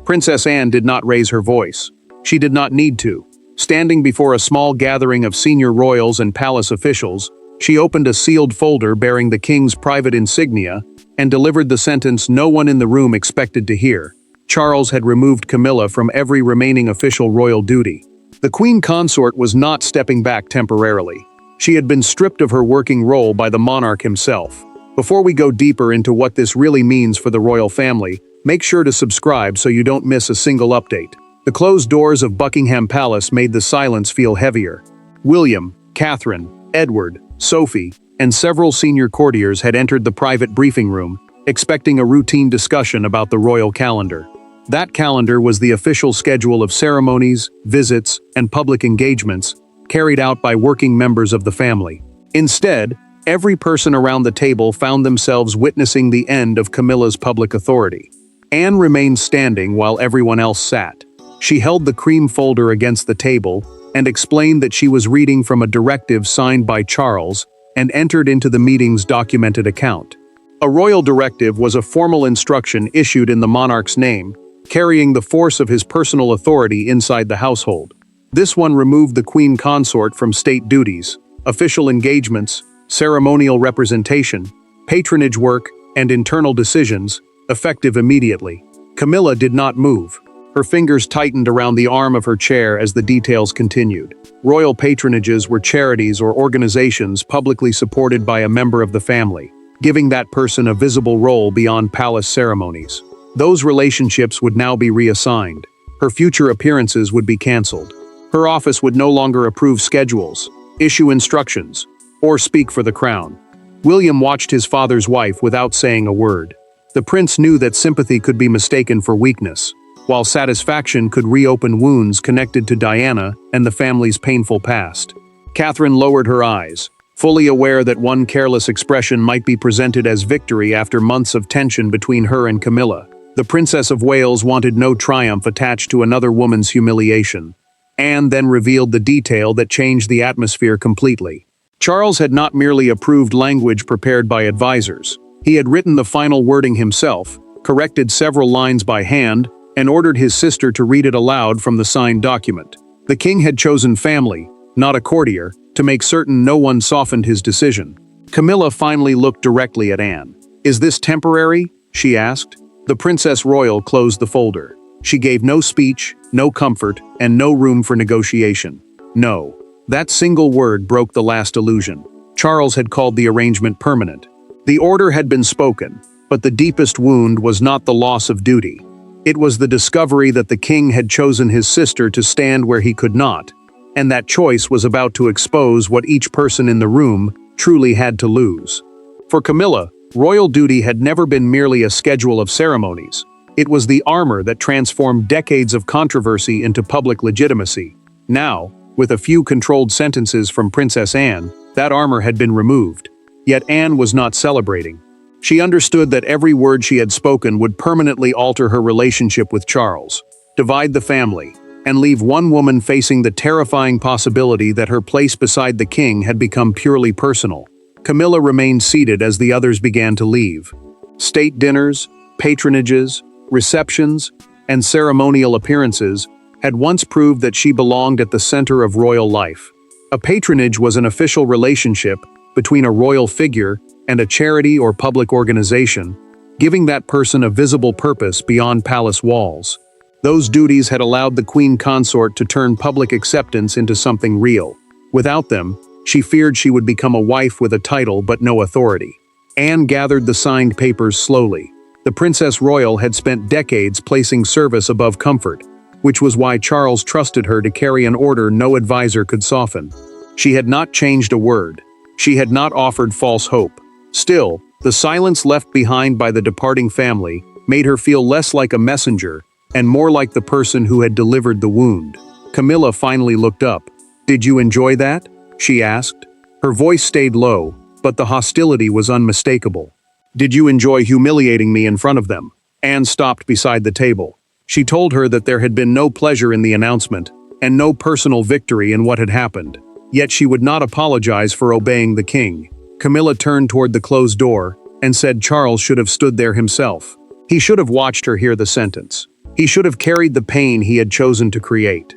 Princess Anne did not raise her voice. She did not need to. Standing before a small gathering of senior royals and palace officials, she opened a sealed folder bearing the king's private insignia and delivered the sentence no one in the room expected to hear. Charles had removed Camilla from every remaining official royal duty. The Queen Consort was not stepping back temporarily. She had been stripped of her working role by the monarch himself. Before we go deeper into what this really means for the royal family, make sure to subscribe so you don't miss a single update. The closed doors of Buckingham Palace made the silence feel heavier. William, Catherine, Edward, Sophie, and several senior courtiers had entered the private briefing room, expecting a routine discussion about the royal calendar. That calendar was the official schedule of ceremonies, visits, and public engagements carried out by working members of the family. Instead, every person around the table found themselves witnessing the end of Camilla's public authority. Anne remained standing while everyone else sat. She held the cream folder against the table and explained that she was reading from a directive signed by Charles and entered into the meeting's documented account. A royal directive was a formal instruction issued in the monarch's name, carrying the force of his personal authority inside the household. This one removed the Queen Consort from state duties, official engagements, ceremonial representation, patronage work, and internal decisions, effective immediately. Camilla did not move. Her fingers tightened around the arm of her chair as the details continued. Royal patronages were charities or organizations publicly supported by a member of the family, giving that person a visible role beyond palace ceremonies. Those relationships would now be reassigned. Her future appearances would be cancelled. Her office would no longer approve schedules, issue instructions, or speak for the crown. William watched his father's wife without saying a word. The prince knew that sympathy could be mistaken for weakness, while satisfaction could reopen wounds connected to Diana and the family's painful past. Catherine lowered her eyes, fully aware that one careless expression might be presented as victory after months of tension between her and Camilla. The Princess of Wales wanted no triumph attached to another woman's humiliation. Anne then revealed the detail that changed the atmosphere completely. Charles had not merely approved language prepared by advisors. He had written the final wording himself, corrected several lines by hand, and ordered his sister to read it aloud from the signed document. The king had chosen family, not a courtier, to make certain no one softened his decision. Camilla finally looked directly at Anne. "Is this temporary?" she asked. The Princess Royal closed the folder. She gave no speech, no comfort, and no room for negotiation. No. That single word broke the last illusion. Charles had called the arrangement permanent. The order had been spoken, but the deepest wound was not the loss of duty. It was the discovery that the king had chosen his sister to stand where he could not, and that choice was about to expose what each person in the room truly had to lose. For Camilla, royal duty had never been merely a schedule of ceremonies. It was the armor that transformed decades of controversy into public legitimacy. Now, with a few controlled sentences from Princess Anne, that armor had been removed. Yet Anne was not celebrating. She understood that every word she had spoken would permanently alter her relationship with Charles, divide the family, and leave one woman facing the terrifying possibility that her place beside the king had become purely personal. Camilla remained seated as the others began to leave. State dinners, patronages, receptions, and ceremonial appearances had once proved that she belonged at the center of royal life. A patronage was an official relationship between a royal figure and a charity or public organization, giving that person a visible purpose beyond palace walls. Those duties had allowed the Queen Consort to turn public acceptance into something real. Without them, she feared she would become a wife with a title but no authority. Anne gathered the signed papers slowly. The Princess Royal had spent decades placing service above comfort, which was why Charles trusted her to carry an order no advisor could soften. She had not changed a word. She had not offered false hope. Still, the silence left behind by the departing family made her feel less like a messenger and more like the person who had delivered the wound. Camilla finally looked up. "Did you enjoy that?" she asked. Her voice stayed low, but the hostility was unmistakable. "Did you enjoy humiliating me in front of them?" Anne stopped beside the table. She told her that there had been no pleasure in the announcement, and no personal victory in what had happened. Yet she would not apologize for obeying the king. Camilla turned toward the closed door and said Charles should have stood there himself. He should have watched her hear the sentence. He should have carried the pain he had chosen to create.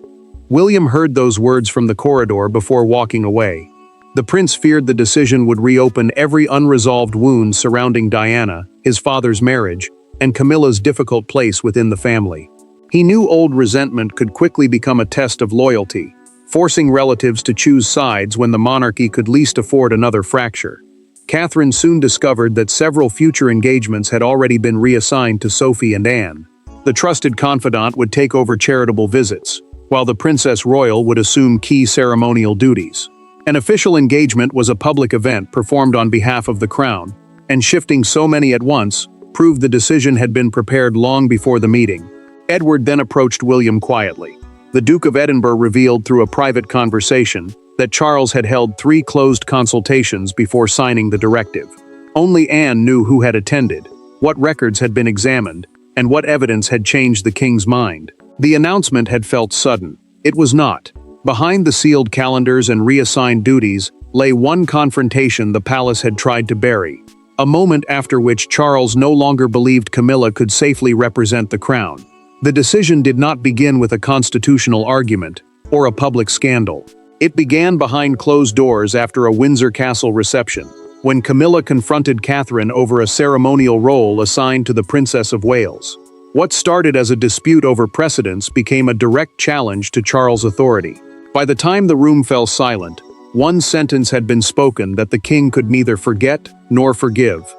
William heard those words from the corridor before walking away. The prince feared the decision would reopen every unresolved wound surrounding Diana, his father's marriage, and Camilla's difficult place within the family. He knew old resentment could quickly become a test of loyalty, forcing relatives to choose sides when the monarchy could least afford another fracture. Catherine soon discovered that several future engagements had already been reassigned to Sophie and Anne. The trusted confidant would take over charitable visits, while the Princess Royal would assume key ceremonial duties. An official engagement was a public event performed on behalf of the crown, and shifting so many at once proved the decision had been prepared long before the meeting. Edward then approached William quietly. The Duke of Edinburgh revealed through a private conversation that Charles had held 3 closed consultations before signing the directive. Only Anne knew who had attended, what records had been examined, and what evidence had changed the king's mind. The announcement had felt sudden. It was not. Behind the sealed calendars and reassigned duties lay one confrontation the palace had tried to bury, a moment after which Charles no longer believed Camilla could safely represent the crown. The decision did not begin with a constitutional argument or a public scandal. It began behind closed doors after a Windsor castle reception, when Camilla confronted Catherine over a ceremonial role assigned to the Princess of Wales. What started as a dispute over precedence became a direct challenge to Charles' authority. By the time the room fell silent, one sentence had been spoken that the king could neither forget nor forgive,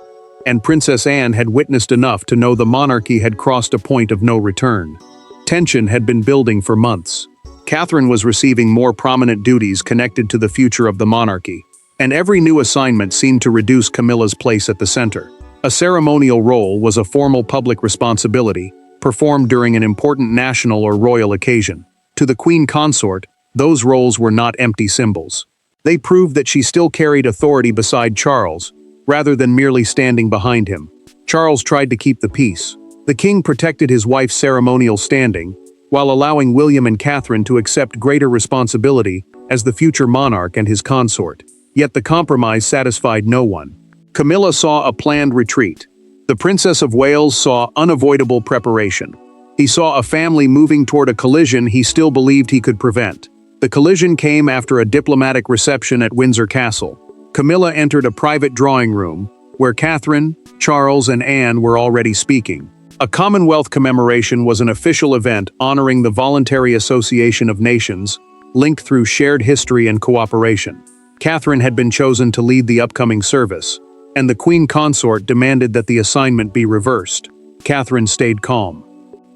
and Princess Anne had witnessed enough to know the monarchy had crossed a point of no return. Tension had been building for months. Catherine was receiving more prominent duties connected to the future of the monarchy, and every new assignment seemed to reduce Camilla's place at the center. A ceremonial role was a formal public responsibility, performed during an important national or royal occasion. To the Queen Consort, those roles were not empty symbols. They proved that she still carried authority beside Charles, rather than merely standing behind him. Charles tried to keep the peace. The king protected his wife's ceremonial standing, while allowing William and Catherine to accept greater responsibility as the future monarch and his consort. Yet the compromise satisfied no one. Camilla saw a planned retreat. The Princess of Wales saw unavoidable preparation. He saw a family moving toward a collision he still believed he could prevent. The collision came after a diplomatic reception at Windsor Castle. Camilla entered a private drawing room, where Catherine, Charles, and Anne were already speaking. A Commonwealth commemoration was an official event honoring the voluntary association of nations, linked through shared history and cooperation. Catherine had been chosen to lead the upcoming service, and the Queen Consort demanded that the assignment be reversed. Catherine stayed calm.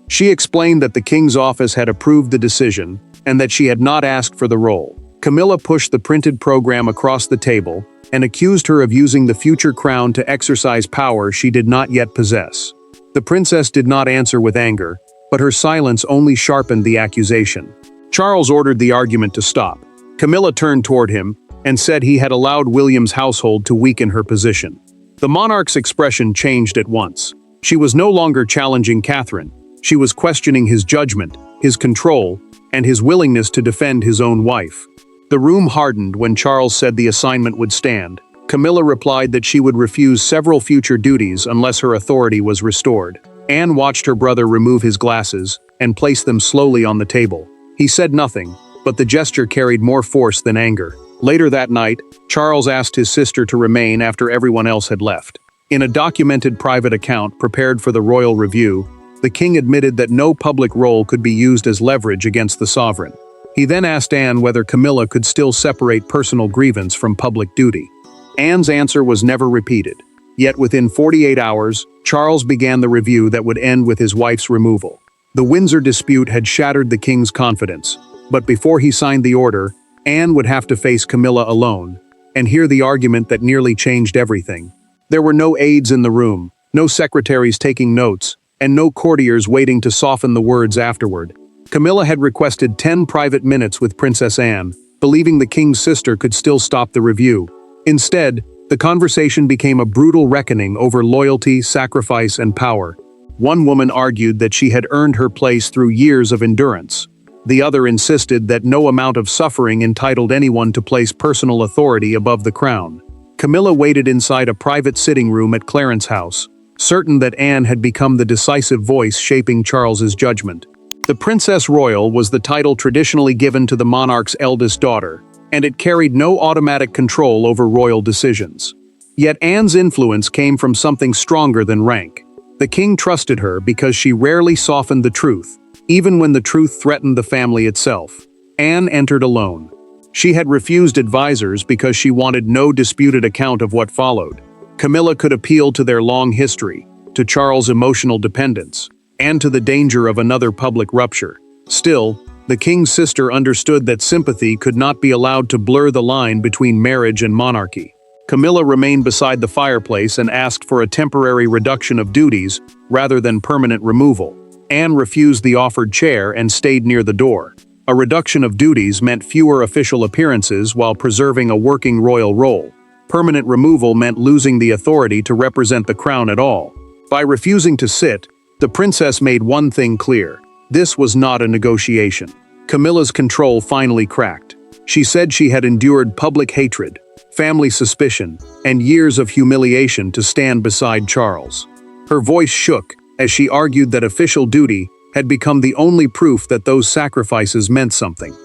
She explained that the king's office had approved the decision, and that she had not asked for the role. Camilla pushed the printed program across the table, and accused her of using the future crown to exercise power she did not yet possess. The princess did not answer with anger, but her silence only sharpened the accusation. Charles ordered the argument to stop. Camilla turned toward him, and said he had allowed William's household to weaken her position. The monarch's expression changed at once. She was no longer challenging Catherine. She was questioning his judgment, his control, and his willingness to defend his own wife. The room hardened when Charles said the assignment would stand. Camilla replied that she would refuse several future duties unless her authority was restored. Anne watched her brother remove his glasses and place them slowly on the table. He said nothing, but the gesture carried more force than anger. Later that night, Charles asked his sister to remain after everyone else had left. In a documented private account prepared for the royal review, the king admitted that no public role could be used as leverage against the sovereign. He then asked Anne whether Camilla could still separate personal grievance from public duty. Anne's answer was never repeated. Yet within 48 hours, Charles began the review that would end with his wife's removal. The Windsor dispute had shattered the king's confidence, but before he signed the order, Anne would have to face Camilla alone, and hear the argument that nearly changed everything. There were no aides in the room, no secretaries taking notes, and no courtiers waiting to soften the words afterward. Camilla had requested 10 private minutes with Princess Anne, believing the king's sister could still stop the review. Instead, the conversation became a brutal reckoning over loyalty, sacrifice, and power. One woman argued that she had earned her place through years of endurance. The other insisted that no amount of suffering entitled anyone to place personal authority above the crown. Camilla waited inside a private sitting room at Clarence House, certain that Anne had become the decisive voice shaping Charles's judgment. The Princess Royal was the title traditionally given to the monarch's eldest daughter, and it carried no automatic control over royal decisions. Yet Anne's influence came from something stronger than rank. The king trusted her because she rarely softened the truth, even when the truth threatened the family itself. Anne entered alone. She had refused advisors because she wanted no disputed account of what followed. Camilla could appeal to their long history, to Charles' emotional dependence, and to the danger of another public rupture. Still, the king's sister understood that sympathy could not be allowed to blur the line between marriage and monarchy. Camilla remained beside the fireplace and asked for a temporary reduction of duties rather than permanent removal. Anne refused the offered chair and stayed near the door. A reduction of duties meant fewer official appearances while preserving a working royal role. Permanent removal meant losing the authority to represent the crown at all. By refusing to sit, the princess made one thing clear: this was not a negotiation. Camilla's control finally cracked. She said she had endured public hatred, family suspicion, and years of humiliation to stand beside Charles. Her voice shook as she argued that official duty had become the only proof that those sacrifices meant something.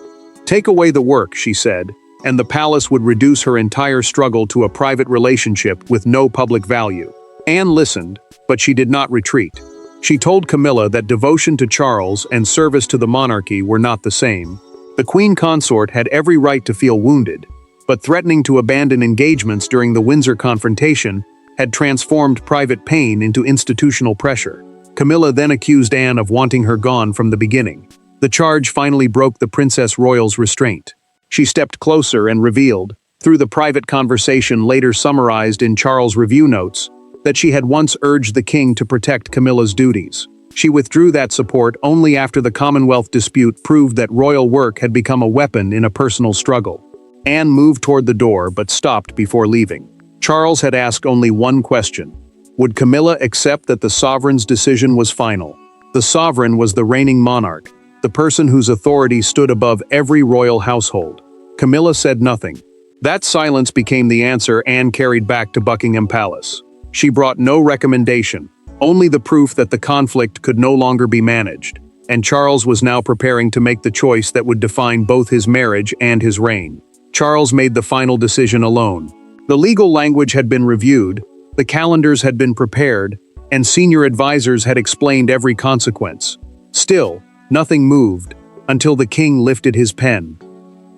Take away the work, she said, and the palace would reduce her entire struggle to a private relationship with no public value. Anne listened, but she did not retreat. She told Camilla that devotion to Charles and service to the monarchy were not the same. The Queen Consort had every right to feel wounded, but threatening to abandon engagements during the Windsor confrontation had transformed private pain into institutional pressure. Camilla then accused Anne of wanting her gone from the beginning. The charge finally broke the Princess Royal's restraint. She stepped closer and revealed, through the private conversation later summarized in Charles' review notes, that she had once urged the king to protect Camilla's duties. She withdrew that support only after the Commonwealth dispute proved that royal work had become a weapon in a personal struggle. Anne moved toward the door but stopped before leaving. Charles had asked only one question: would Camilla accept that the sovereign's decision was final? The sovereign was the reigning monarch, the person whose authority stood above every royal household. Camilla said nothing. That silence became the answer Anne carried back to Buckingham Palace. She brought no recommendation, only the proof that the conflict could no longer be managed, and Charles was now preparing to make the choice that would define both his marriage and his reign. Charles made the final decision alone. The legal language had been reviewed, the calendars had been prepared, and senior advisors had explained every consequence. Still, nothing moved, until the king lifted his pen.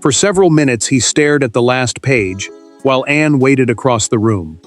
For several minutes he stared at the last page, while Anne waited across the room.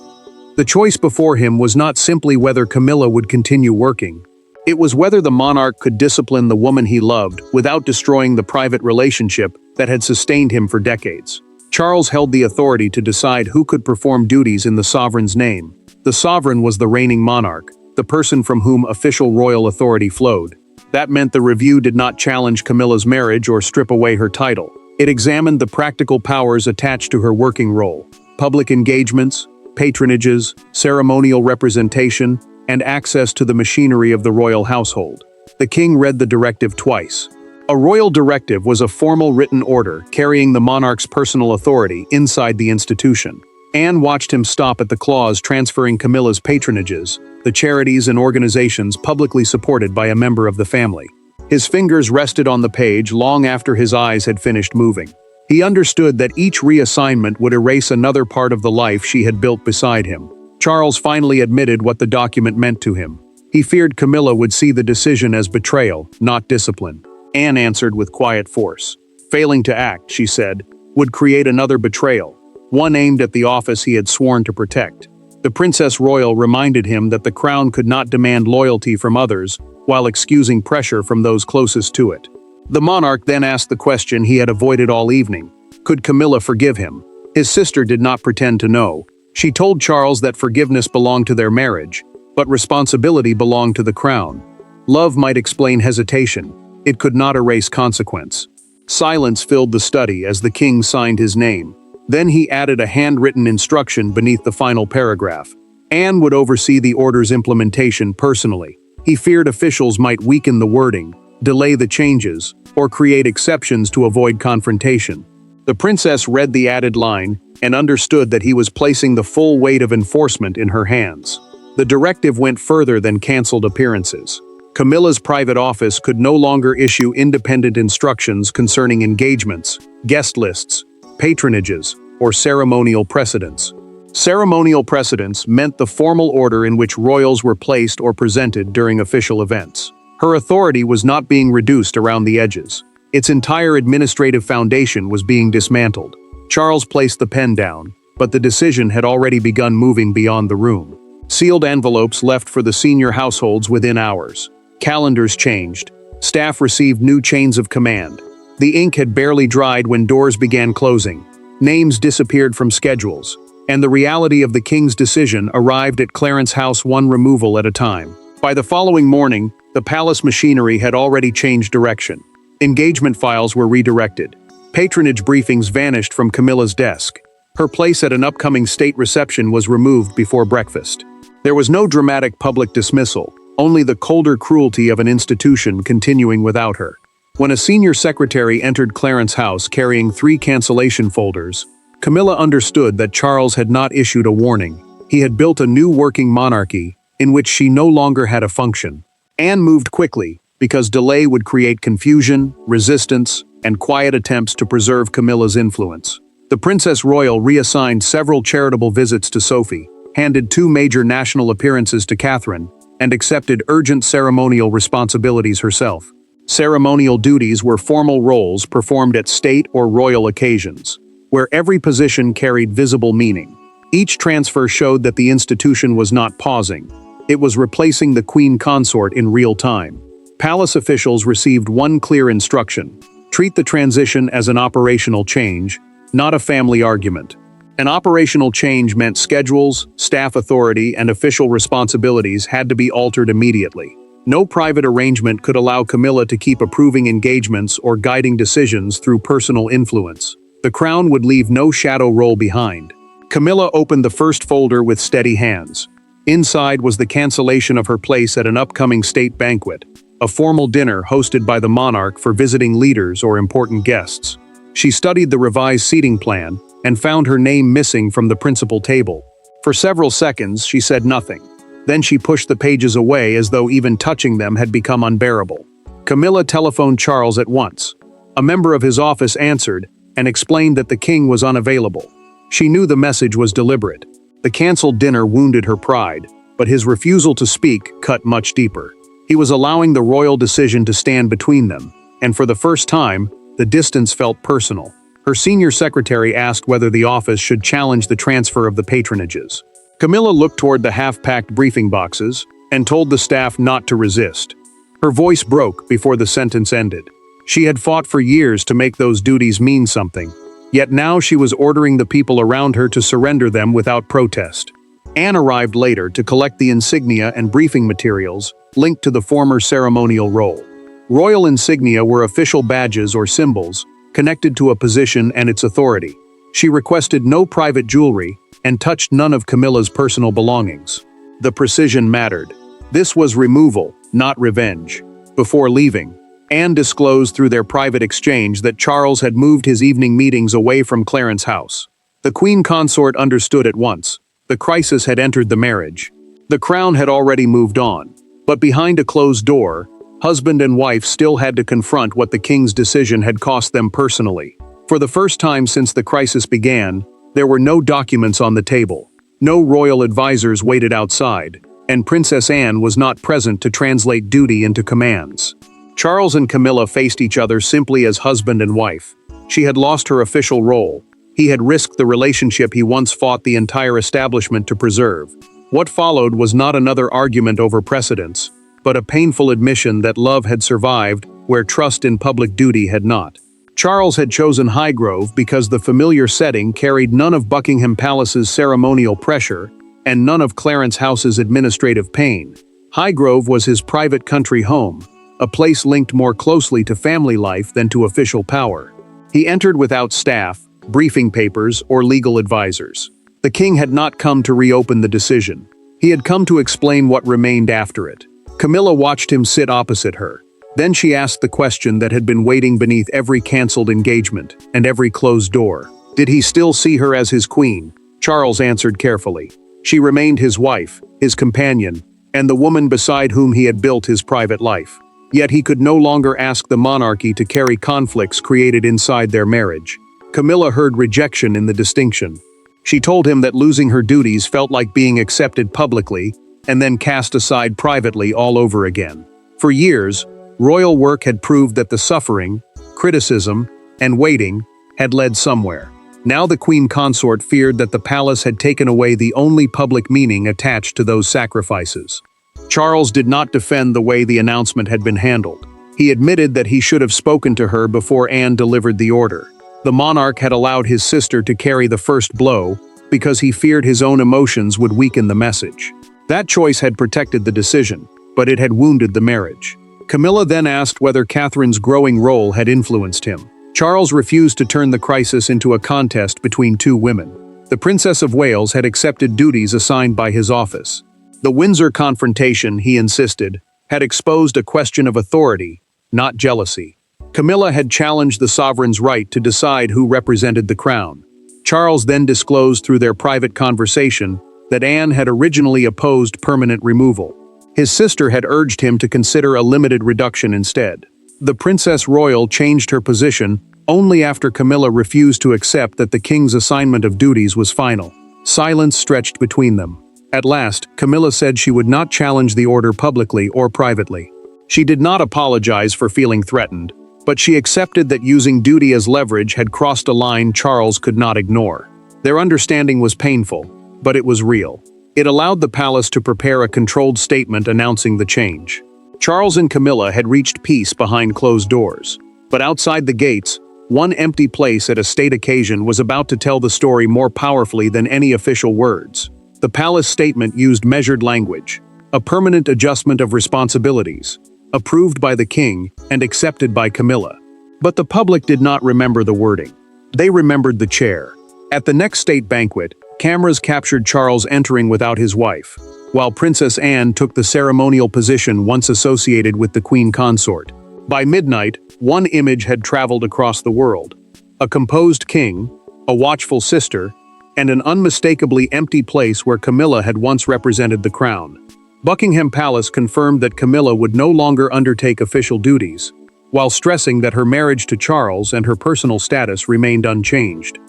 The choice before him was not simply whether Camilla would continue working. It was whether the monarch could discipline the woman he loved without destroying the private relationship that had sustained him for decades. Charles held the authority to decide who could perform duties in the sovereign's name. The sovereign was the reigning monarch, the person from whom official royal authority flowed. That meant the review did not challenge Camilla's marriage or strip away her title. It examined the practical powers attached to her working role: public engagements, patronages, ceremonial representation, and access to the machinery of the royal household. The king read the directive twice. A royal directive was a formal written order carrying the monarch's personal authority inside the institution. Anne watched him stop at the clause transferring Camilla's patronages, the charities and organizations publicly supported by a member of the family. His fingers rested on the page long after his eyes had finished moving. He understood that each reassignment would erase another part of the life she had built beside him. Charles finally admitted what the document meant to him. He feared Camilla would see the decision as betrayal, not discipline. Anne answered with quiet force. Failing to act, she said, would create another betrayal, one aimed at the office he had sworn to protect. The Princess Royal reminded him that the crown could not demand loyalty from others while excusing pressure from those closest to it. The monarch then asked the question he had avoided all evening: could Camilla forgive him? His sister did not pretend to know. She told Charles that forgiveness belonged to their marriage, but responsibility belonged to the crown. Love might explain hesitation. It could not erase consequence. Silence filled the study as the king signed his name. Then he added a handwritten instruction beneath the final paragraph. Anne would oversee the order's implementation personally. He feared officials might weaken the wording, delay the changes, or create exceptions to avoid confrontation. The princess read the added line and understood that he was placing the full weight of enforcement in her hands. The directive went further than cancelled appearances. Camilla's private office could no longer issue independent instructions concerning engagements, guest lists, patronages, or ceremonial precedents. Ceremonial precedents meant the formal order in which royals were placed or presented during official events. Her authority was not being reduced around the edges. Its entire administrative foundation was being dismantled. Charles placed the pen down, but the decision had already begun moving beyond the room. Sealed envelopes left for the senior households within hours. Calendars changed. Staff received new chains of command. The ink had barely dried when doors began closing. Names disappeared from schedules, and the reality of the king's decision arrived at Clarence House one removal at a time. By the following morning, the palace machinery had already changed direction. Engagement files were redirected. Patronage briefings vanished from Camilla's desk. Her place at an upcoming state reception was removed before breakfast. There was no dramatic public dismissal, only the colder cruelty of an institution continuing without her. When a senior secretary entered Clarence House carrying 3 cancellation folders, Camilla understood that Charles had not issued a warning. He had built a new working monarchy in which she no longer had a function. Anne moved quickly, because delay would create confusion, resistance, and quiet attempts to preserve Camilla's influence. The Princess Royal reassigned several charitable visits to Sophie, handed 2 major national appearances to Catherine, and accepted urgent ceremonial responsibilities herself. Ceremonial duties were formal roles performed at state or royal occasions, where every position carried visible meaning. Each transfer showed that the institution was not pausing. It was replacing the Queen Consort in real time. Palace officials received one clear instruction: treat the transition as an operational change, not a family argument. An operational change meant schedules, staff authority, and official responsibilities had to be altered immediately. No private arrangement could allow Camilla to keep approving engagements or guiding decisions through personal influence. The crown would leave no shadow role behind. Camilla opened the first folder with steady hands. Inside was the cancellation of her place at an upcoming state banquet, a formal dinner hosted by the monarch for visiting leaders or important guests. She studied the revised seating plan and found her name missing from the principal table. For several seconds, she said nothing. Then she pushed the pages away as though even touching them had become unbearable. Camilla telephoned Charles at once. A member of his office answered and explained that the king was unavailable. She knew the message was deliberate. The cancelled dinner wounded her pride, but his refusal to speak cut much deeper. He was allowing the royal decision to stand between them, and for the first time, the distance felt personal. Her senior secretary asked whether the office should challenge the transfer of the patronages. Camilla looked toward the half-packed briefing boxes and told the staff not to resist. Her voice broke before the sentence ended. She had fought for years to make those duties mean something, yet now she was ordering the people around her to surrender them without protest. Anne arrived later to collect the insignia and briefing materials linked to the former ceremonial role. Royal insignia were official badges or symbols connected to a position and its authority. She requested no private jewelry and touched none of Camilla's personal belongings. The precision mattered. This was removal, not revenge. Before leaving, Anne disclosed through their private exchange that Charles had moved his evening meetings away from Clarence House. The Queen Consort understood at once. The crisis had entered the marriage. The crown had already moved on, but behind a closed door, husband and wife still had to confront what the king's decision had cost them personally. For the first time since the crisis began, there were no documents on the table. No royal advisors waited outside, and Princess Anne was not present to translate duty into commands. Charles and Camilla faced each other simply as husband and wife. She had lost her official role. He had risked the relationship he once fought the entire establishment to preserve. What followed was not another argument over precedence, but a painful admission that love had survived where trust in public duty had not. Charles had chosen Highgrove because the familiar setting carried none of Buckingham Palace's ceremonial pressure and none of Clarence House's administrative pain. Highgrove was his private country home, a place linked more closely to family life than to official power. He entered without staff, briefing papers, or legal advisors. The king had not come to reopen the decision. He had come to explain what remained after it. Camilla watched him sit opposite her. Then she asked the question that had been waiting beneath every cancelled engagement and every closed door. Did he still see her as his queen? Charles answered carefully. She remained his wife, his companion, and the woman beside whom he had built his private life. Yet he could no longer ask the monarchy to carry conflicts created inside their marriage. Camilla heard rejection in the distinction. She told him that losing her duties felt like being accepted publicly and then cast aside privately all over again. For years, royal work had proved that the suffering, criticism, and waiting had led somewhere. Now the Queen Consort feared that the palace had taken away the only public meaning attached to those sacrifices. Charles did not defend the way the announcement had been handled. He admitted that he should have spoken to her before Anne delivered the order. The monarch had allowed his sister to carry the first blow because he feared his own emotions would weaken the message. That choice had protected the decision, but it had wounded the marriage. Camilla then asked whether Catherine's growing role had influenced him. Charles refused to turn the crisis into a contest between two women. The Princess of Wales had accepted duties assigned by his office. The Windsor confrontation, he insisted, had exposed a question of authority, not jealousy. Camilla had challenged the sovereign's right to decide who represented the crown. Charles then disclosed through their private conversation that Anne had originally opposed permanent removal. His sister had urged him to consider a limited reduction instead. The Princess Royal changed her position only after Camilla refused to accept that the king's assignment of duties was final. Silence stretched between them. At last, Camilla said she would not challenge the order publicly or privately. She did not apologize for feeling threatened, but she accepted that using duty as leverage had crossed a line Charles could not ignore. Their understanding was painful, but it was real. It allowed the palace to prepare a controlled statement announcing the change. Charles and Camilla had reached peace behind closed doors. But outside the gates, one empty place at a state occasion was about to tell the story more powerfully than any official words. The palace statement used measured language, a permanent adjustment of responsibilities, approved by the king and accepted by Camilla. But the public did not remember the wording. They remembered the chair. At the next state banquet, cameras captured Charles entering without his wife, while Princess Anne took the ceremonial position once associated with the Queen Consort. By midnight, one image had traveled across the world: a composed king, a watchful sister, and an unmistakably empty place where Camilla had once represented the crown. Buckingham Palace confirmed that Camilla would no longer undertake official duties, while stressing that her marriage to Charles and her personal status remained unchanged.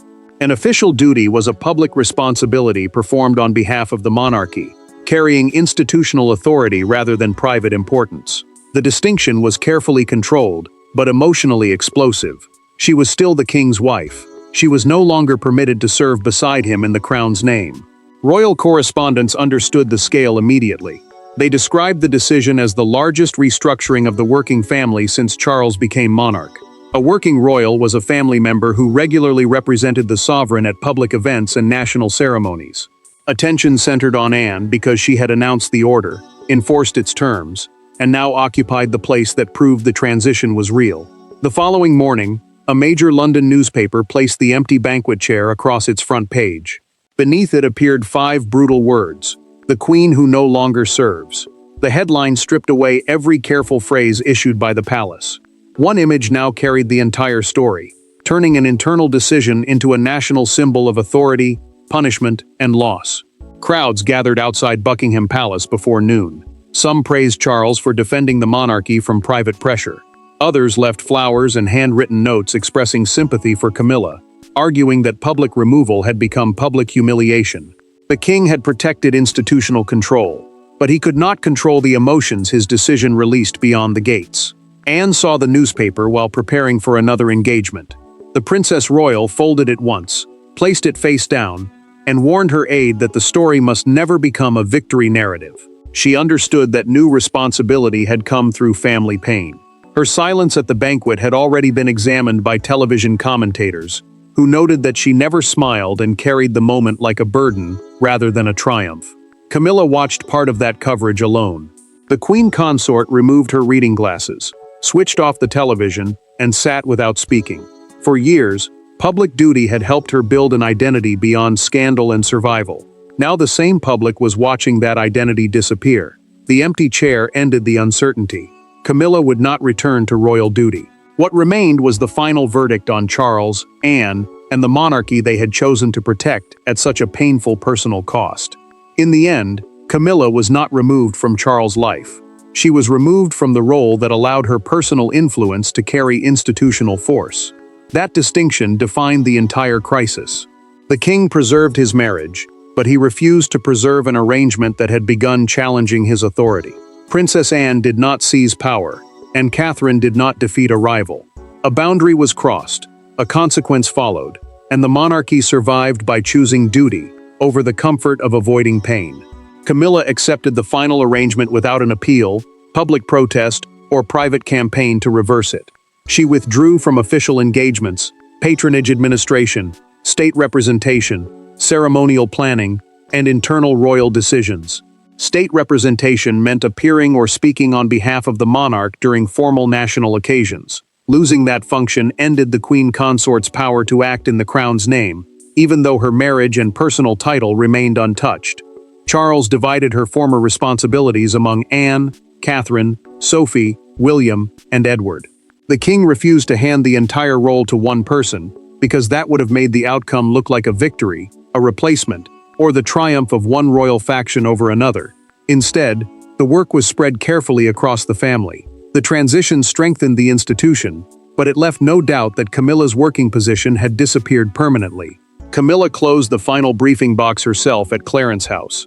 An official duty was a public responsibility performed on behalf of the monarchy, carrying institutional authority rather than private importance. The distinction was carefully controlled, but emotionally explosive. She was still the king's wife. She was no longer permitted to serve beside him in the crown's name. Royal correspondents understood the scale immediately. They described the decision as the largest restructuring of the working family since Charles became monarch. A working royal was a family member who regularly represented the sovereign at public events and national ceremonies. Attention centered on Anne because she had announced the order, enforced its terms, and now occupied the place that proved the transition was real. The following morning, a major London newspaper placed the empty banquet chair across its front page. Beneath it appeared 5 brutal words: "The Queen who no longer serves." The headline stripped away every careful phrase issued by the palace. One image now carried the entire story, turning an internal decision into a national symbol of authority, punishment, and loss. Crowds gathered outside Buckingham Palace before noon. Some praised Charles for defending the monarchy from private pressure. Others left flowers and handwritten notes expressing sympathy for Camilla, arguing that public removal had become public humiliation. The king had protected institutional control, but he could not control the emotions his decision released beyond the gates. Anne saw the newspaper while preparing for another engagement. The Princess Royal folded it once, placed it face down, and warned her aide that the story must never become a victory narrative. She understood that new responsibility had come through family pain. Her silence at the banquet had already been examined by television commentators, who noted that she never smiled and carried the moment like a burden rather than a triumph. Camilla watched part of that coverage alone. The Queen Consort removed her reading glasses, switched off the television, and sat without speaking. For years, public duty had helped her build an identity beyond scandal and survival. Now the same public was watching that identity disappear. The empty chair ended the uncertainty. Camilla would not return to royal duty. What remained was the final verdict on Charles, Anne, and the monarchy they had chosen to protect at such a painful personal cost. In the end, Camilla was not removed from Charles' life. She was removed from the role that allowed her personal influence to carry institutional force. That distinction defined the entire crisis. The king preserved his marriage, but he refused to preserve an arrangement that had begun challenging his authority. Princess Anne did not seize power, and Catherine did not defeat a rival. A boundary was crossed, a consequence followed, and the monarchy survived by choosing duty over the comfort of avoiding pain. Camilla accepted the final arrangement without an appeal, public protest, or private campaign to reverse it. She withdrew from official engagements, patronage administration, state representation, ceremonial planning, and internal royal decisions. State representation meant appearing or speaking on behalf of the monarch during formal national occasions. Losing that function ended the Queen Consort's power to act in the crown's name, even though her marriage and personal title remained untouched. Charles divided her former responsibilities among Anne, Catherine, Sophie, William, and Edward. The king refused to hand the entire role to one person, because that would have made the outcome look like a victory, a replacement, or the triumph of one royal faction over another. Instead, the work was spread carefully across the family. The transition strengthened the institution, but it left no doubt that Camilla's working position had disappeared permanently. Camilla closed the final briefing box herself at Clarence House.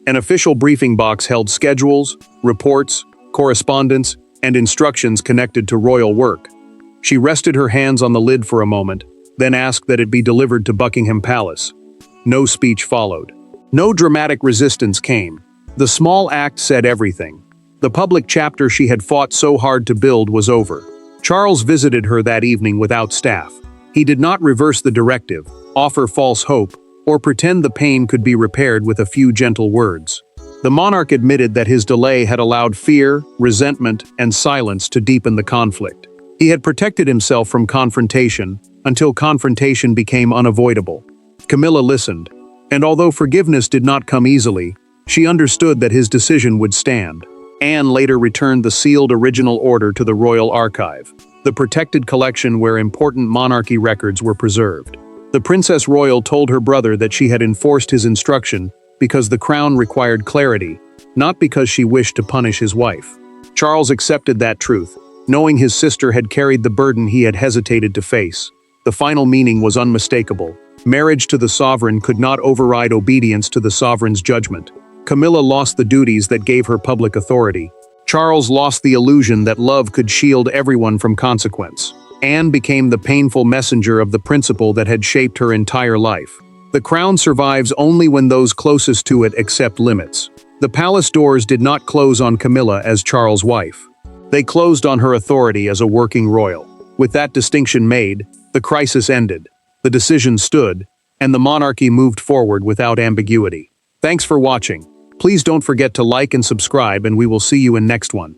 An official briefing box held schedules, reports, correspondence, and instructions connected to royal work. She rested her hands on the lid for a moment, then asked that it be delivered to Buckingham Palace. No speech followed. No dramatic resistance came. The small act said everything. The public chapter she had fought so hard to build was over. Charles visited her that evening without staff. He did not reverse the directive, offer false hope, or pretend the pain could be repaired with a few gentle words. The monarch admitted that his delay had allowed fear, resentment, and silence to deepen the conflict. He had protected himself from confrontation until confrontation became unavoidable. Camilla listened, and although forgiveness did not come easily, she understood that his decision would stand. Anne later returned the sealed original order to the Royal Archive, the protected collection where important monarchy records were preserved. The Princess Royal told her brother that she had enforced his instruction because the crown required clarity, not because she wished to punish his wife. Charles accepted that truth, knowing his sister had carried the burden he had hesitated to face. The final meaning was unmistakable. Marriage to the sovereign could not override obedience to the sovereign's judgment. Camilla lost the duties that gave her public authority. Charles lost the illusion that love could shield everyone from consequence. Anne became the painful messenger of the principle that had shaped her entire life. The crown survives only when those closest to it accept limits. The palace doors did not close on Camilla as Charles' wife. They closed on her authority as a working royal. With that distinction made, the crisis ended, the decision stood, and the monarchy moved forward without ambiguity. Thanks for watching. Please don't forget to like and subscribe, and we will see you in next one.